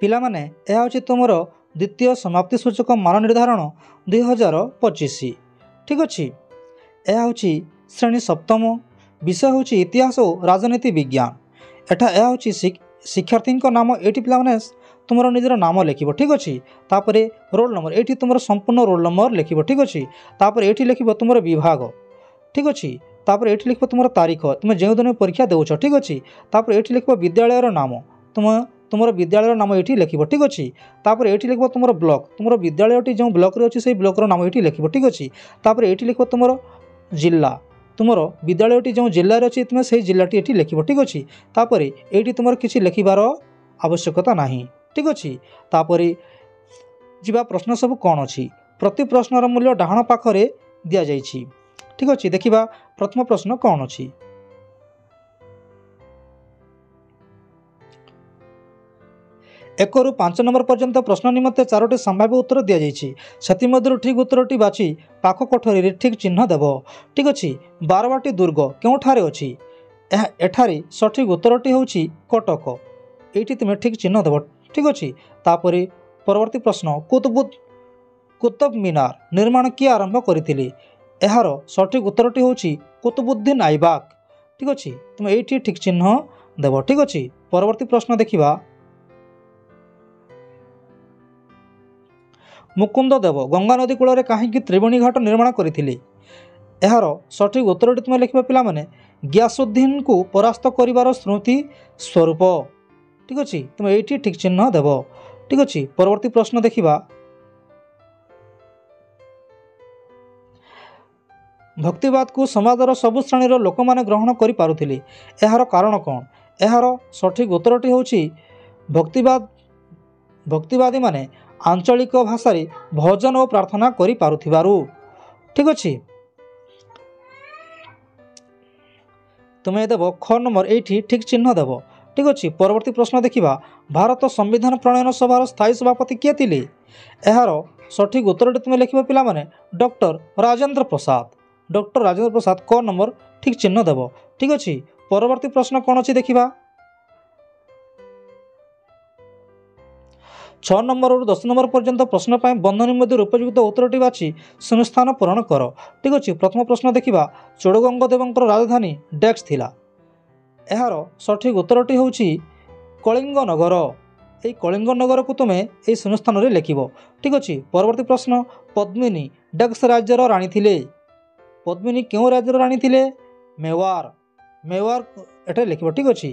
ପିଲାମାନେ ଏହା ହେଉଛି ତୁମର ଦ୍ୱିତୀୟ ସମାପ୍ତି ସୂଚକ ମାନ ନିର୍ଦ୍ଧାରଣ 2025। ଠିକ୍ ଅଛି। ଏହା ହେଉଛି ଶ୍ରେଣୀ ସପ୍ତମ, ବିଷୟ ହେଉଛି ଇତିହାସ ଓ ରାଜନୀତି ବିଜ୍ଞାନ। ଏହା ହେଉଛି ଶିକ୍ଷାର୍ଥୀଙ୍କ ନାମ। ଏଇଠି ପିଲାମାନେ ତୁମର ନିଜର ନାମ ଲେଖିବ। ଠିକ୍ ଅଛି। ତାପରେ ରୋଲ୍ ନମ୍ବର, ଏଇଠି ତୁମର ସମ୍ପୂର୍ଣ୍ଣ ରୋଲ୍ ନମ୍ବର ଲେଖିବ। ଠିକ୍ ଅଛି। ତାପରେ ଏଇଠି ଲେଖିବ ତୁମର ବିଭାଗ। ଠିକ୍ ଅଛି। ତାପରେ ଏଇଠି ଲେଖିବ ତୁମର ତାରିଖ, ତୁମେ ଯେଉଁଦିନ ପରୀକ୍ଷା ଦେଉଛ। ଠିକ୍ ଅଛି। ତାପରେ ଏଇଠି ଲେଖିବ ବିଦ୍ୟାଳୟର ନାମ, ତୁମର ବିଦ୍ୟାଳୟର ନାମ ଏଇଠି ଲେଖିବ। ଠିକ୍ ଅଛି। ତାପରେ ଏଇଠି ଲେଖିବ ତୁମର ବ୍ଲକ, ତୁମର ବିଦ୍ୟାଳୟଟି ଯେଉଁ ବ୍ଲକରେ ଅଛି ସେହି ବ୍ଲକର ନାମ ଏଇଠି ଲେଖିବ। ଠିକ୍ ଅଛି। ତାପରେ ଏଇଠି ଲେଖିବ ତୁମର ଜିଲ୍ଲା, ତୁମର ବିଦ୍ୟାଳୟଟି ଯେଉଁ ଜିଲ୍ଲାରେ ଅଛି ତୁମେ ସେହି ଜିଲ୍ଲାଟି ଏଠି ଲେଖିବ। ଠିକ୍ ଅଛି। ତାପରେ ଏଇଠି ତୁମର କିଛି ଲେଖିବାର ଆବଶ୍ୟକତା ନାହିଁ। ଠିକ୍ ଅଛି। ତାପରେ ଯିବା ପ୍ରଶ୍ନ ସବୁ କ'ଣ ଅଛି। ପ୍ରତି ପ୍ରଶ୍ନର ମୂଲ୍ୟ ଡାହାଣ ପାଖରେ ଦିଆଯାଇଛି। ଠିକ୍ ଅଛି। ଦେଖିବା ପ୍ରଥମ ପ୍ରଶ୍ନ କ'ଣ ଅଛି। एकରୁ 5 नंबर पर्यंत प्रश्न निमंते 4टी संभाव्य उत्तर दि जाइए। ସେଥିମଧ୍ୟରୁ ଠିକ୍ ଉତ୍ତରଟି ବାଛି ପାଖ କୋଠରୀରେ ଠିକ୍ ଚିହ୍ନ ଦେବ। ଠିକ୍ ଅଛି। ବାରବାଟୀ ଦୁର୍ଗ କେଉଁଠାରେ ଅଛି? ଏଠାରେ ସଠିକ୍ ଉତ୍ତରଟି ହେଉଛି କଟକ। ଏଇଠି ତୁମେ ଠିକ୍ ଚିହ୍ନ ଦେବ। ଠିକ୍ ଅଛି। ତାପରେ ପରବର୍ତ୍ତୀ ପ୍ରଶ୍ନ, କୁତୁବ ମିନାର ନିର୍ମାଣ କିଏ ଆରମ୍ଭ କରିଥିଲେ? ଏହାର ସଠିକ୍ ଉତ୍ତରଟି ହେଉଛି କୁତୁବୁଦ୍ଦିନ ଆଇବାକ। ଠିକ୍ ଅଛି। ତୁମେ ଏଇଠି ଠିକ୍ ଚିହ୍ନ ଦେବ। ଠିକ୍ ଅଛି। ପରବର୍ତ୍ତୀ ପ୍ରଶ୍ନ ଦେଖିବା। ମୁକୁନ୍ଦ ଦେବ ଗଙ୍ଗା ନଦୀ କୂଳରେ କାହିଁକି ତ୍ରିବେଣୀ ଘାଟ ନିର୍ମାଣ କରିଥିଲେ? ଏହାର ସଠିକ୍ ଉତ୍ତରଟି ତୁମେ ଲେଖିବ ପିଲାମାନେ ଗିୟାସୁଦ୍ଦିନଙ୍କୁ ପରାସ୍ତ କରିବାର ସ୍ମୃତି ସ୍ୱରୂପ। ଠିକ୍ ଅଛି। ତୁମେ ଏଇଠି ଠିକ୍ ଚିହ୍ନ ଦେବ। ଠିକ୍ ଅଛି। ପରବର୍ତ୍ତୀ ପ୍ରଶ୍ନ ଦେଖିବା। ଭକ୍ତିବାଦକୁ ସମାଜର ସବୁ ଶ୍ରେଣୀର ଲୋକମାନେ ଗ୍ରହଣ କରିପାରୁଥିଲେ। ଏହାର କାରଣ କ'ଣ? ଏହାର ସଠିକ୍ ଉତ୍ତରଟି ହେଉଛି ଭକ୍ତିବାଦୀମାନେ ଆଞ୍ଚଳିକ ଭାଷାରେ ଭଜନ ଓ ପ୍ରାର୍ଥନା କରିପାରୁଥିବାରୁ। ଠିକ୍ ଅଛି। ତୁମେ ଦେବ ଖ ନମ୍ବର, ଏଇଠି ଠିକ୍ ଚିହ୍ନ ଦେବ। ଠିକ୍ ଅଛି। ପରବର୍ତ୍ତୀ ପ୍ରଶ୍ନ ଦେଖିବା। ଭାରତ ସମ୍ବିଧାନ ପ୍ରଣୟନ ସଭାର ସ୍ଥାୟୀ ସଭାପତି କିଏ ଥିଲେ? ଏହାର ସଠିକ୍ ଉତ୍ତରଟି ତୁମେ ଲେଖିବ ପିଲାମାନେ ଡକ୍ଟର ରାଜେନ୍ଦ୍ର ପ୍ରସାଦ। ଡକ୍ଟର ରାଜେନ୍ଦ୍ର ପ୍ରସାଦ, କ ନମ୍ବର ଠିକ୍ ଚିହ୍ନ ଦେବ। ଠିକ୍ ଅଛି। ପରବର୍ତ୍ତୀ ପ୍ରଶ୍ନ କ'ଣ ଅଛି ଦେଖିବା। 6 ନମ୍ବରରୁ 10 ନମ୍ବର ପର୍ଯ୍ୟନ୍ତ ପ୍ରଶ୍ନ ପାଇଁ ବନ୍ଧନୀ ମଧ୍ୟରୁ ଉପଯୁକ୍ତ ଉତ୍ତରଟି ବାଛି ଶୂନ୍ୟସ୍ଥାନ ପୂରଣ କର। ଠିକ୍ ଅଛି। ପ୍ରଥମ ପ୍ରଶ୍ନ ଦେଖିବା। ଚୋଡ଼ଗଙ୍ଗ ଦେବଙ୍କର ରାଜଧାନୀ ଡେକ୍ସ ଥିଲା। ଏହାର ସଠିକ୍ ଉତ୍ତରଟି ହେଉଛି କଳିଙ୍ଗ ନଗର। এই କଳିଙ୍ଗ ନଗରକୁ ତୁମେ ଏହି ଶୂନ୍ୟସ୍ଥାନରେ ଲେଖିବ। ଠିକ୍ ଅଛି। ପରବର୍ତ୍ତୀ ପ୍ରଶ୍ନ, ପଦ୍ମିନୀ ଡେକ୍ସ ରାଜ୍ୟର ରାଣୀ ଥିଲେ। ପଦ୍ମିନୀ କେଉଁ ରାଜ୍ୟର ରାଣୀ ଥିଲେ? ମେୱାର ଏଠାରେ ଲେଖିବ। ଠିକ୍ ଅଛି।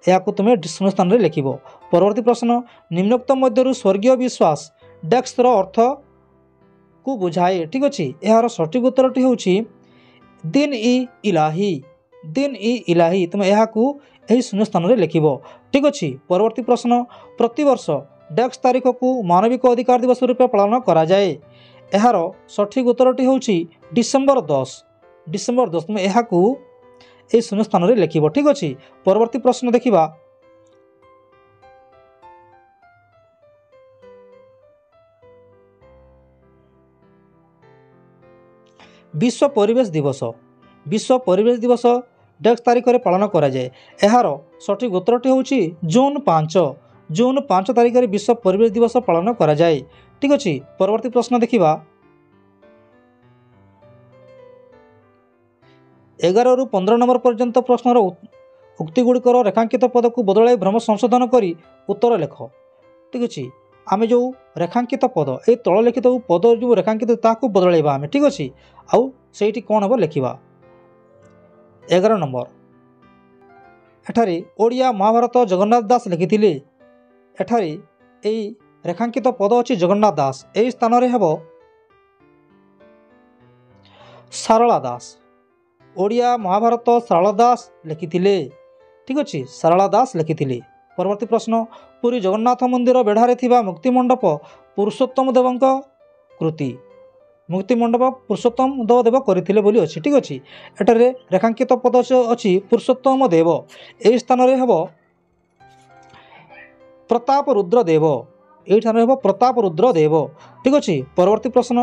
ଏହାକୁ ତୁମେ ଶୂନ୍ୟସ୍ଥାନରେ ଲେଖିବ। ପରବର୍ତ୍ତୀ ପ୍ରଶ୍ନ, ନିମ୍ନୋକ୍ତ ମଧ୍ୟରୁ ସ୍ୱର୍ଗୀୟ ବିଶ୍ୱାସ ଡେକ୍ସର ଅର୍ଥକୁ ବୁଝାଏ। ଠିକ୍ ଅଛି। ଏହାର ସଠିକ୍ ଉତ୍ତରଟି ହେଉଛି ଦିନ ଇ ଇଲାହି। ତୁମେ ଏହାକୁ ଏହି ଶୂନ୍ୟସ୍ଥାନରେ ଲେଖିବ। ଠିକ୍ ଅଛି। ପରବର୍ତ୍ତୀ ପ୍ରଶ୍ନ, ପ୍ରତିବର୍ଷ ଡେକ୍ସ ତାରିଖକୁ ମାନବିକ ଅଧିକାର ଦିବସ ରୂପେ ପାଳନ କରାଯାଏ। ଏହାର ସଠିକ୍ ଉତ୍ତରଟି ହେଉଛି ଡିସେମ୍ବର 10। ତୁମେ ଏହାକୁ ଏହି ଶୂନ୍ୟସ୍ଥାନରେ ଲେଖିବ। ଠିକ୍ ଅଛି। ପରବର୍ତ୍ତୀ ପ୍ରଶ୍ନ ଦେଖିବା। ବିଶ୍ୱ ପରିବେଶ ଦିବସ ଡେକ୍ସ ତାରିଖରେ ପାଳନ କରାଯାଏ। ଏହାର ସଠିକ୍ ଉତ୍ତରଟି ହେଉଛି ଜୁନ୍ 5 ତାରିଖରେ ବିଶ୍ୱ ପରିବେଶ ଦିବସ ପାଳନ କରାଯାଏ। ଠିକ୍ ଅଛି। ପରବର୍ତ୍ତୀ ପ୍ରଶ୍ନ ଦେଖିବା। 11ରୁ 15 ନମ୍ବର ପର୍ଯ୍ୟନ୍ତ ପ୍ରଶ୍ନର ଉକ୍ତିଗୁଡ଼ିକର ରେଖାଙ୍କିତ ପଦକୁ ବଦଳାଇ ଭ୍ରମ ସଂଶୋଧନ କରି ଉତ୍ତର ଲେଖ। ଠିକ୍ ଅଛି। ଆମେ ଯେଉଁ ରେଖାଙ୍କିତ ପଦ, ଏଇ ତଳ ଲିଖିତ ପଦ ଯେଉଁ ରେଖାଙ୍କିତ ତାହାକୁ ବଦଳାଇବା ଆମେ। ଠିକ୍ ଅଛି। ଆଉ ସେଇଠି କ'ଣ ହେବ ଲେଖିବା। 11 ନମ୍ବର, ଏଠାରେ ଓଡ଼ିଆ ମହାଭାରତ ଜଗନ୍ନାଥ ଦାସ ଲେଖିଥିଲେ। ଏଠାରେ ଏଇ ରେଖାଙ୍କିତ ପଦ ଅଛି ଜଗନ୍ନାଥ ଦାସ। ଏହି ସ୍ଥାନରେ ହେବ ସାରଳା ଦାସ। ଓଡ଼ିଆ ମହାଭାରତ ସାରଳା ଦାସ ଲେଖିଥିଲେ। ଠିକ୍ ଅଛି। ସାରଳା ଦାସ ଲେଖିଥିଲେ। ପରବର୍ତ୍ତୀ ପ୍ରଶ୍ନ, ପୁରୀ ଜଗନ୍ନାଥ ମନ୍ଦିର ବେଢ଼ାରେ ଥିବା ମୁକ୍ତିମଣ୍ଡପ ପୁରୁଷୋତ୍ତମ ଦେବଙ୍କ କୃତି। ମୁକ୍ତିମଣ୍ଡପ ପୁରୁଷୋତ୍ତମ ଦେବ କରିଥିଲେ ବୋଲି ଅଛି। ଠିକ୍ ଅଛି। ଏଠାରେ ରେଖାଙ୍କିତ ପଦ ଅଛି ପୁରୁଷୋତ୍ତମ ଦେବ। ଏହି ସ୍ଥାନରେ ହେବ ପ୍ରତାପ ରୁଦ୍ର ଦେବ। এইখানে হব প্রতাপ রুদ্র দেব। ঠিক আছে। পরবর্তী প্রশ্ন,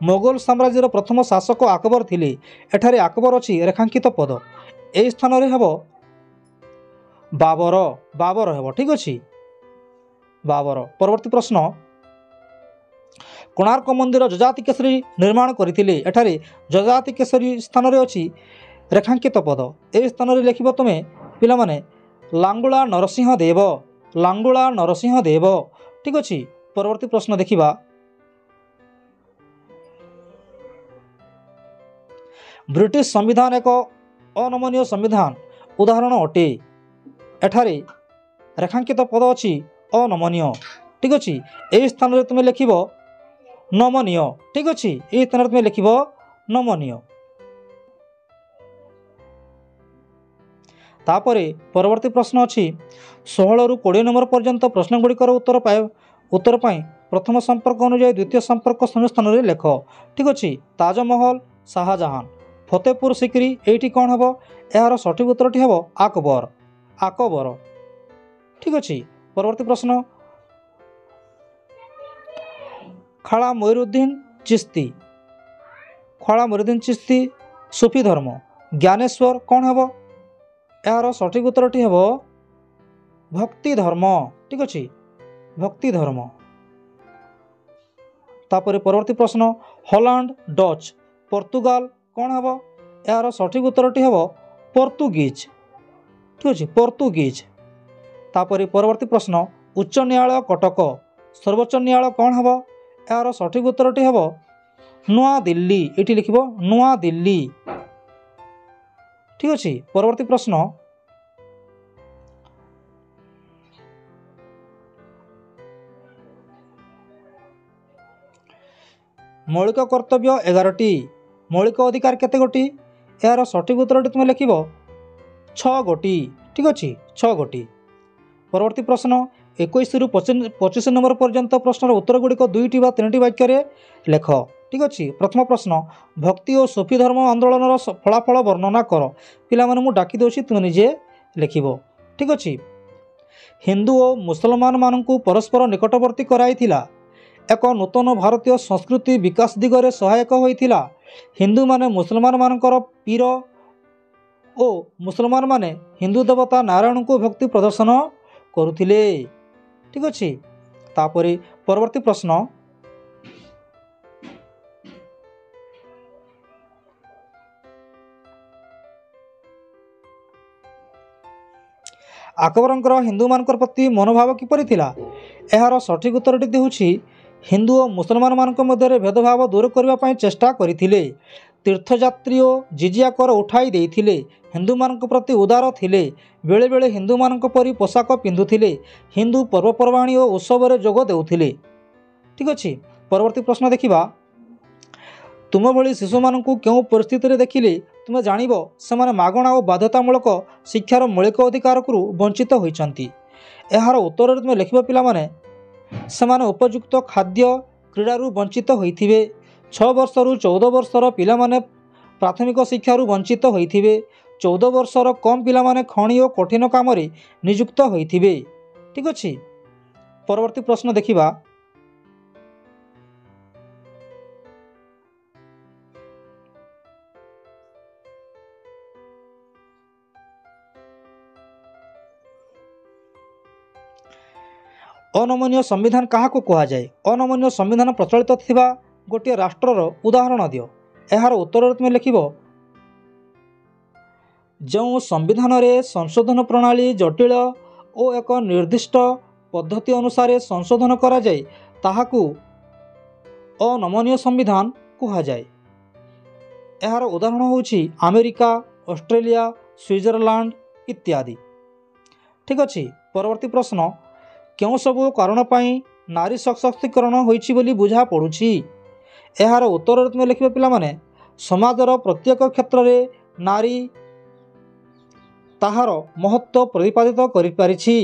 মোগল সাম্রাজ্যের প্রথম শাসক আকবর লে। এখানে আকবর অছি রেখাঙ্কিত পদ। এই স্থানের হব বাবর হব। ঠিক আছে। बाबर। परवर्ती प्रश्न कोणार्क मंदिर जजाति केसरी निर्माण करथिले। एठारे जजाति केसरी स्थान रे अछि रेखांकित पद। ए स्थान रे लिखिबो तुमे पिला माने लांगुला नरसिंह देव, लांगुला नरसिंह देव। ठीक अछि। परवर्ती प्रश्न देखिबा ब्रिटिश संविधान एक अनमनीय संविधान उदाहरण अटे। एठारे रेखांकित पद अछि अनमनीय। ठीक अछि। एही स्थान रे तुमे लिखिबो नमनीय। ठीक अछि। एही स्थान रे तुमे लिखिबो नमनीय। तापरे परवर्ती प्रश्न अछि 16 रु 20 नंबर पर्यंत प्रश्न गुड़िकर उत्तर पाई प्रथम संपर्क अनुसार द्वितीय संपर्क शून्य स्थान रे लेख। ठीक अछि। ताजमहल शाहजहां, फतेहपुर सिकरी एठी कौन हबो? यार सठिक उत्तरटी हबो अकबर, अकबर। ठीक अछि। परवर्ती प्रश्न खाला मोइनुद्दीन चिश्ती, खाला मोइनुद्दीन चिश्ती सूफी धर्म, ज्ञानेश्वर कौन हबो? यार सठिक उत्तरटी हबो भक्ति धर्म। ठीक अछि। भक्ति धर्म। तापरे परवर्ती प्रश्न हॉलैंड डच पोर्तुगाल कौन हबो? यार सठिक उत्तरटी हबो पोर्तुगीज। ठीक अछि। पोर्तुगीज। तापरे परवर्ती प्रश्न उच्च न्यायालय कटक सर्वोच्च न्यायालय कौन हबो? यार सठिक उत्तरटी हबो नुआ दिल्ली। एठी लिखिबो नुआ दिल्ली। ठीक अछि। परवर्ती प्रश्न मौलिक कर्तव्य 11टी, मौलिक अधिकार केते गोटी? यार सठिक उत्तरटी तुम लिखिबो 6 गोटी। ठीक अछि। 6 गोटी। परवर्ती प्रश्न 21 रु 25 नंबर पर्यंत प्रश्नर उत्तर गुड़िक 2टी बा 3टी वाक्य रे लेख। ठीक अछि। प्रथम प्रश्न भक्ति और सूफी धर्म आंदोलन फलाफल वर्णना कर। पिला माने मु डाकी दोछि तुम निजे लिखिबो। ठीक अछि। हिंदू और मुसलमान मानकु परस्पर निकटवर्ती कराइथिला। एक नूतन भारतीय संस्कृति विकास दिगरे सहायक होइथिला। हिंदू माने मुसलमान मानकर पीर ओ मुसलमान माने हिंदू देवता नारायण को भक्ति प्रदर्शन करुथिले। ठीक अछि। तापरे परवर्ती प्रश्न अकबरंकर हिंदू मानकर प्रति मनोभाव किपरि थिला? एहार सठिक उत्तरटी देउछि हिंदू और मुसलमान मानक मध्य भेदभाव दूर करबा पई चेष्टा करिथिले। तीर्थयात्री और जिजिया कर उठाई देइथिले। हिंदू मानक प्रति उदार थिले। बेले बेले हिंदू मानक परि पोशाक पिंधुथिले। हिंदू पर्वपर्वाणी और उत्सव रे जोग देउथिले। ठीक अछि। परवर्ती प्रश्न देखिबा तुम भली शिशु मानकु केउ परिस्थिति रे देखिले तुम जानिबो सेमाने मागणा और बाध्यतामूलक शिक्षार मौलिक अधिकार को वंचित होइचंती। एहार उत्तर तुम लिखिबो पिला माने सेमाने उपयुक्त खाद्य क्रीडारू वंचित होइथिबे। 6 वर्षरू 14 वर्षर पिला माने प्राथमिक शिक्षारू वंचित होइथिबे। 14 वर्षर कम पिला माने खणी और कठिन काम रे नियुक्त होइथिबे। ठीक अछि। परवर्ती प्रश्न देखिबा अनमनीय संविधान काहाको कहा जाए? अनमनीय संविधान प्रचलित थिबा गोटे राष्ट्रर उदाहरण दियो। एहार उत्तर तुम लिखिबो जो संविधान रे संशोधन प्रणाली जटिल और एक निर्दिष्ट पद्धति अनुसार संशोधन करा जाए ताहाकू अनमनीय संविधान कहा जाए। एहार उदाहरण होउछि अमेरिका, ऑस्ट्रेलिया, स्विट्जरलैंड इत्यादि। ठीक अछि। परवर्ती प्रश्न क्यों सबु कारण पाई नारी सशक्तिकरण होइछि बोली बुझा पड़ुछि? एहार उत्तर तुम लिखिबे पिला माने समाजर प्रत्येक क्षेत्र रे नारी ताहार महत्व प्रतिपादित करि पारिछि।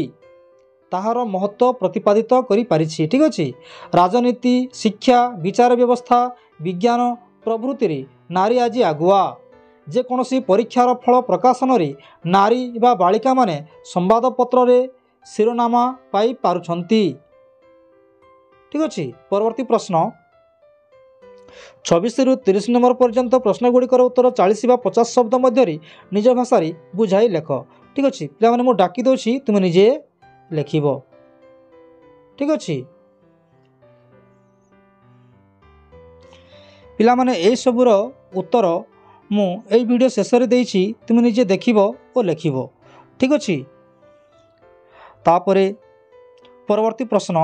ताहार महत्व प्रतिपादित करि पारिछि। ठीक अछि। राजनीति, शिक्षा, विचार व्यवस्था, विज्ञान प्रभृति रे नारी आज आगुआ। जे कोनोसी परीक्षार फल प्रकाशन रे नारी बा बालिका माने संवादपत्र रे शिरोनामा पाई पारुछंती। ठीक अछि। परवर्ती प्रश्न 26 रु 30 नंबर पर्यंत प्रश्न गुड़िकर उत्तर 40 बा 50 शब्द मध्य निज भाषा बुझाई लेख। ठीक अछि। पिला माने मु डाकी दोछि तुम निजे लेखिबो। ठीक अच्छे पिलामाने ए सबुर उत्तर मु ए वीडियो शेष रे देइछि तुम निजे देखिबो और लेखिबो ठीक अच्छे। तापरे परवर्ती प्रश्न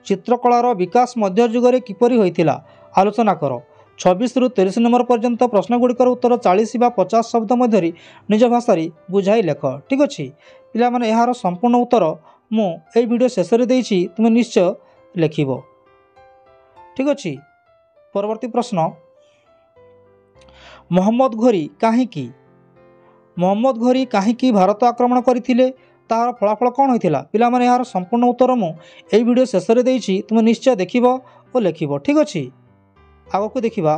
चित्रकलार विकास मध्य जुगरे किपरि होइतिला आलोचना कर। 26 रु 30 नंबर पर्यंत प्रश्नगुड़िकर उत्तर 40 बा 50 शब्द मध्य निज भाषा बुझाई लेख ठीक अच्छे। पिला माने यार संपूर्ण उत्तर मु ए वीडियो शेष रे देइछि तुम निश्चय लेखिबो ठीक अच्छे। परवर्ती प्रश्न मोहम्मद घोरी काहींकी भारत आक्रमण करथिले तार फलाफल कौन होता पिला माने यार संपूर्ण उत्तर मु ए वीडियो शेष रे देइछि तुम निश्चय देखिबो और लेखिबो ठीक अच्छे। आगो को देखिबा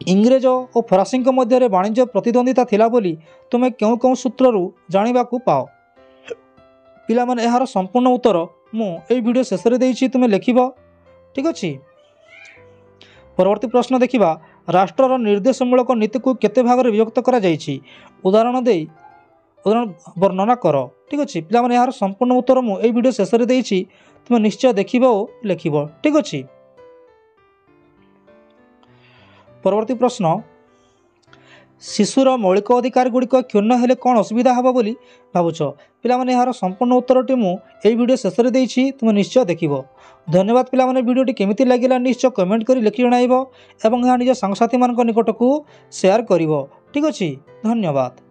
इंग्रेज और फरासी मध्य वाणिज्य प्रतिद्वंदिता थिला बोली तुम क्यों क्यों सूत्रु जाना पाओ पिला माने यार संपूर्ण उत्तर मु ए वीडियो शेष रे देइछि तुम लेखिबो ठीक अच्छे। परवर्ती प्रश्न देखिबा राष्ट्रर निर्देशमूलक नीति को केते भाग में विभक्त करा जाइछि उदाहरण वर्णना कर ठीक अच्छे। पिला माने यार संपूर्ण उत्तर मु ए वीडियो शेष रे देइछि तुम निश्चय देखिबो लेखिबो ठीक अच्छे। परवर्ती प्रश्न शिशुर मौलिक अधिकार गुड़िक क्षुण्ण हेले कौन असुविधा हम बोली भावुच पिला माने यार संपूर्ण उत्तरटी मु ए वीडियो शेष रे देइछि तुम निश्चय देखिबो। धन्यवाद पिला माने वीडियोटी केमिति लागिला निश्चय कमेंट करी लिखि जणाइबो एवं निज सांगसाथी मान निकट को शेयर करिवो ठीक अच्छे। धन्यवाद।